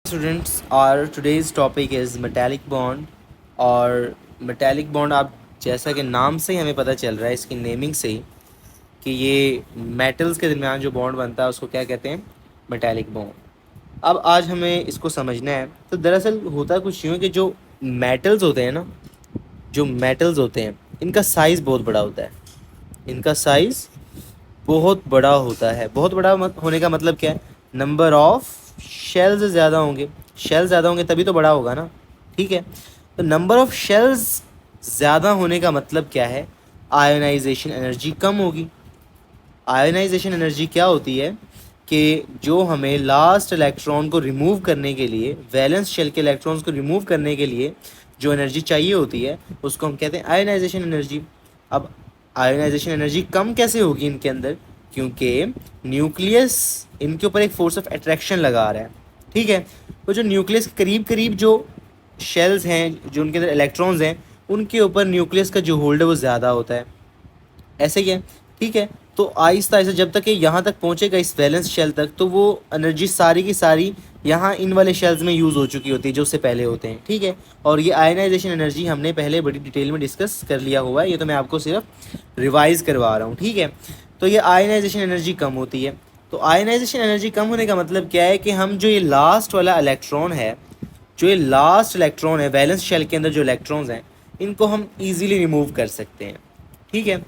Students, our today's topic is metallic bond और metallic bond आप जैसा कि नाम से ही हमें पता चल रहा है इसकी नेमिंग से ही कि ये मेटल्स के दरमियान जो बॉन्ड बनता है उसको क्या कहते हैं, मेटालिक बॉन्ड। अब आज हमें इसको समझना है। तो दरअसल होता कुछ यूँ कि जो मेटल्स होते हैं ना, जो मेटल्स होते हैं इनका साइज़ बहुत बड़ा होता है। इनका साइज़ बहुत बड़ा होता है। बहुत बड़ा होने का मतलब क्या है? नंबर ऑफ शेल्स ज़्यादा होंगे। शेल्स ज़्यादा होंगे तभी तो बड़ा होगा ना, ठीक है। तो नंबर ऑफ शेल्स ज़्यादा होने का मतलब क्या है? आयोनाइजेशन एनर्जी कम होगी। आयोनाइजेशन एनर्जी क्या होती है कि जो हमें लास्ट इलेक्ट्रॉन को रिमूव करने के लिए, वैलेंस शेल के इलेक्ट्रॉन्स को रिमूव करने के लिए जो एनर्जी चाहिए होती है उसको हम कहते हैं आयोनाइजेशन एनर्जी। अब आयोनाइजेशन एनर्जी कम कैसे होगी इनके अंदर? क्योंकि न्यूक्लियस इनके ऊपर एक फोर्स ऑफ अट्रैक्शन लगा रहा है, ठीक है। तो जो न्यूक्लियस के करीब करीब जो शेल्स हैं, जो उनके अंदर इलेक्ट्रॉन्स हैं, उनके ऊपर न्यूक्लियस का जो होल्ड है वो ज़्यादा होता है। ऐसे ही है, ठीक है। तो आहिस्ता आहिस्ता जब तक ये यहाँ तक पहुँचेगा इस वैलेंस शेल तक, तो वो एनर्जी सारी की सारी यहाँ इन वाले शेल्स में यूज़ हो चुकी होती है जो उससे पहले होते हैं, ठीक है। और ये आयनाइजेशन एनर्जी हमने पहले बड़ी डिटेल में डिस्कस कर लिया हुआ है, ये तो मैं आपको सिर्फ रिवाइज करवा रहा हूँ, ठीक है। तो ये आयनाइजेशन एनर्जी कम होती है। तो आयनाइजेशन एनर्जी कम होने का मतलब क्या है कि हम जो ये लास्ट वाला इलेक्ट्रॉन है, जो ये लास्ट इलेक्ट्रॉन है वैलेंस शेल के अंदर जो इलेक्ट्रॉन्स हैं, इनको हम ईजिली रिमूव कर सकते हैं, ठीक है।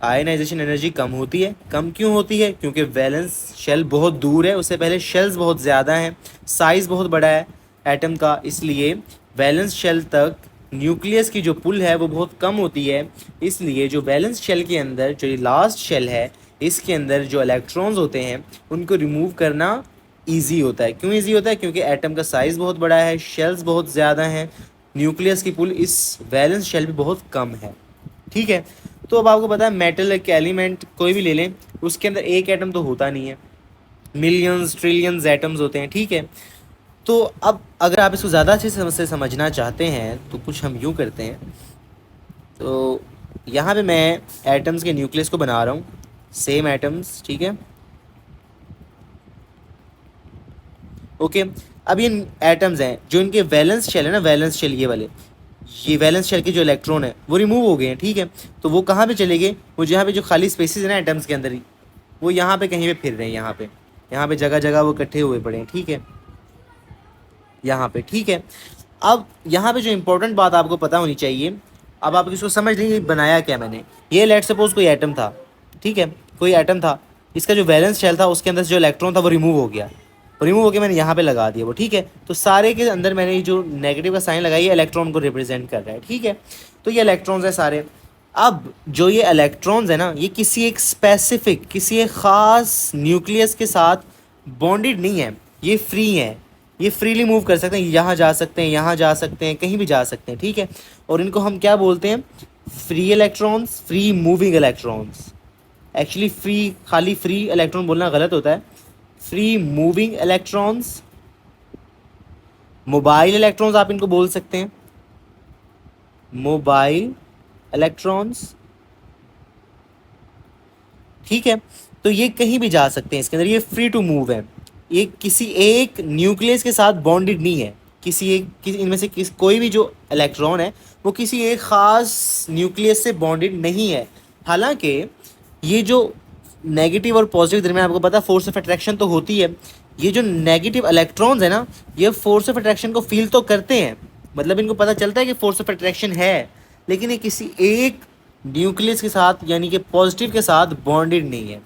आयनाइजेशन एनर्जी कम होती है। कम क्यों होती है? क्योंकि वैलेंस शेल बहुत दूर है, उससे पहले शेल्स बहुत ज़्यादा हैं, साइज़ बहुत बड़ा है एटम का, इसलिए वैलेंस शेल तक न्यूक्लियस की जो पुल है वो बहुत कम होती है। इसलिए जो वैलेंस शेल के अंदर जो लास्ट शेल है, इसके अंदर जो इलेक्ट्रॉन्स होते हैं उनको रिमूव करना ईजी होता है। क्यों ईजी होता है? क्योंकि एटम का साइज़ बहुत बड़ा है, शेल्स बहुत ज़्यादा हैं, न्यूक्लियस की पुल इस वैलेंस शेल पे बहुत कम है, ठीक है। तो अब आपको पता है मेटल एक एलिमेंट कोई भी ले लें, उसके अंदर एक एटम तो होता नहीं है, मिलियंस ट्रिलियंस एटम्स होते हैं, ठीक है। तो अब अगर आप इसको ज़्यादा अच्छे से समझना चाहते हैं तो कुछ हम यूँ करते हैं। तो यहाँ पे मैं एटम्स के न्यूक्लियस को बना रहा हूँ, सेम एटम्स, ठीक है, ओके। अब ये एटम्स हैं जो इनके वैलेंस शेल है ना, वैलेंस शेल ये वाले, ये वैलेंस शेल के जो इलेक्ट्रॉन है वो रिमूव हो गए हैं, ठीक है। तो वो कहाँ पे चले गए? वो जहाँ पे जो खाली स्पेसिस है ना एटम्स के अंदर ही, वो यहाँ पे कहीं पे फिर रहे हैं, यहाँ पे जगह जगह वो इकट्ठे हुए पड़े हैं, ठीक है, यहाँ पे, ठीक है। अब यहाँ पे जो इंपॉर्टेंट बात आपको पता होनी चाहिए, अब आप इसको समझ लीजिए बनाया क्या मैंने। ये लेट सपोज कोई एटम था, ठीक है, कोई एटम था, इसका जो वैलेंस शेल था उसके अंदर जो इलेक्ट्रॉन था वो रिमूव हो गया, रिमूव होकर मैंने यहाँ पे लगा दिया वो, ठीक है। तो सारे के अंदर मैंने जो नेगेटिव का साइन लगाया, ये इलेक्ट्रॉन को रिप्रेजेंट कर रहा है, ठीक है। तो ये इलेक्ट्रॉन्स है सारे। अब जो ये इलेक्ट्रॉन्स है ना, ये किसी एक स्पेसिफिक, किसी एक ख़ास न्यूक्लियस के साथ बॉन्डेड नहीं है, ये फ्री हैं, ये फ्रीली मूव कर सकते हैं, यहाँ जा सकते हैं, यहाँ जा सकते हैं, कहीं भी जा सकते हैं, ठीक है। और इनको हम क्या बोलते हैं? Free electrons, free moving electrons. Actually free, खाली फ्री इलेक्ट्रॉन बोलना गलत होता है, free moving electrons, mobile electrons आप इनको बोल सकते हैं, मोबाइल इलेक्ट्रॉन्स, ठीक है। तो ये कहीं भी जा सकते हैं, इसके अंदर ये फ्री टू मूव है, ये किसी एक न्यूक्लियस के साथ बॉन्डेड नहीं है, किसी इनमें से कोई भी जो इलेक्ट्रॉन है वो किसी एक ख़ास न्यूक्लियस से बॉन्डेड नहीं है। हालांकि ये जो नेगेटिव और पॉजिटिव दरमियान आपको पता है फोर्स ऑफ अट्रैक्शन तो होती है, ये जो नेगेटिव इलेक्ट्रॉन्स है ना, ये फोर्स ऑफ अट्रैक्शन को फील तो करते हैं, मतलब इनको पता चलता है कि फोर्स ऑफ अट्रैक्शन है, लेकिन ये किसी एक न्यूक्लियस के साथ यानी कि पॉजिटिव के साथ बॉन्डेड नहीं है,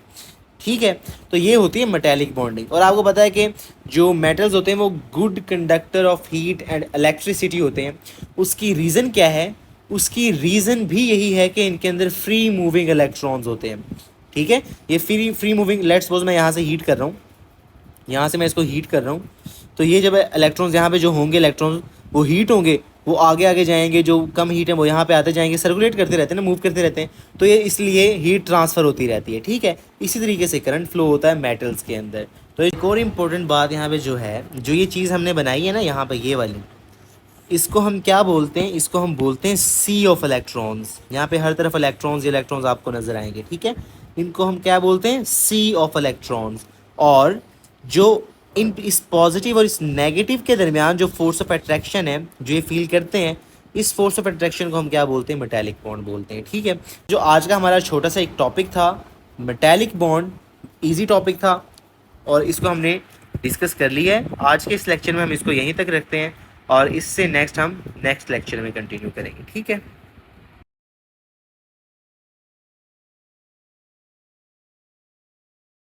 ठीक है। तो ये होती है मेटालिक बॉन्डिंग। और आपको पता है कि जो मेटल्स होते हैं वो good conductor of heat and electricity होते हैं। उसकी रीज़न क्या है? उसकी रीज़न भी यही है कि इनके अंदर फ्री मूविंग इलेक्ट्रॉन्स होते हैं, ठीक है। ये फ्री मूविंग, लेट्स सपोज मैं यहाँ से हीट कर रहा हूँ, यहाँ से मैं इसको हीट कर रहा हूँ, तो ये जब इलेक्ट्रॉन्स यहाँ पे जो होंगे इलेक्ट्रॉन्स वो हीट होंगे, वो आगे आगे जाएंगे, जो कम हीट है वो यहाँ पे आते जाएंगे, सर्कुलेट करते रहते हैं ना, मूव करते रहते हैं, तो ये इसलिए हीट ट्रांसफ़र होती रहती है, ठीक है। इसी तरीके से करंट फ्लो होता है मेटल्स के अंदर। तो एक और इम्पोर्टेंट बात यहाँ पे जो है, जो ये चीज़ हमने बनाई है ना यहाँ पर ये वाली, इसको हम क्या बोलते हैं? इसको हम बोलते हैं सी ऑफ इलेक्ट्रॉन्स। यहाँ पे हर तरफ इलेक्ट्रॉन्स आपको नज़र आएंगे, ठीक है। इनको हम क्या बोलते हैं? सी ऑफ इलेक्ट्रॉन्स। और जो इन इस पॉजिटिव और इस नेगेटिव के दरमियान जो फोर्स ऑफ अट्रैक्शन है, जो ये फील करते हैं, इस फोर्स ऑफ अट्रैक्शन को हम क्या बोलते हैं? मेटालिक बॉन्ड बोलते हैं। ठीक है, जो आज का हमारा छोटा सा एक टॉपिक था, मेटालिक बॉन्ड, इजी टॉपिक था और इसको हमने डिस्कस कर लिया है। आज के इस लेक्चर में हम इसको यहीं तक रखते हैं और इससे नेक्स्ट हम नेक्स्ट लेक्चर में कंटिन्यू करेंगे। ठीक है।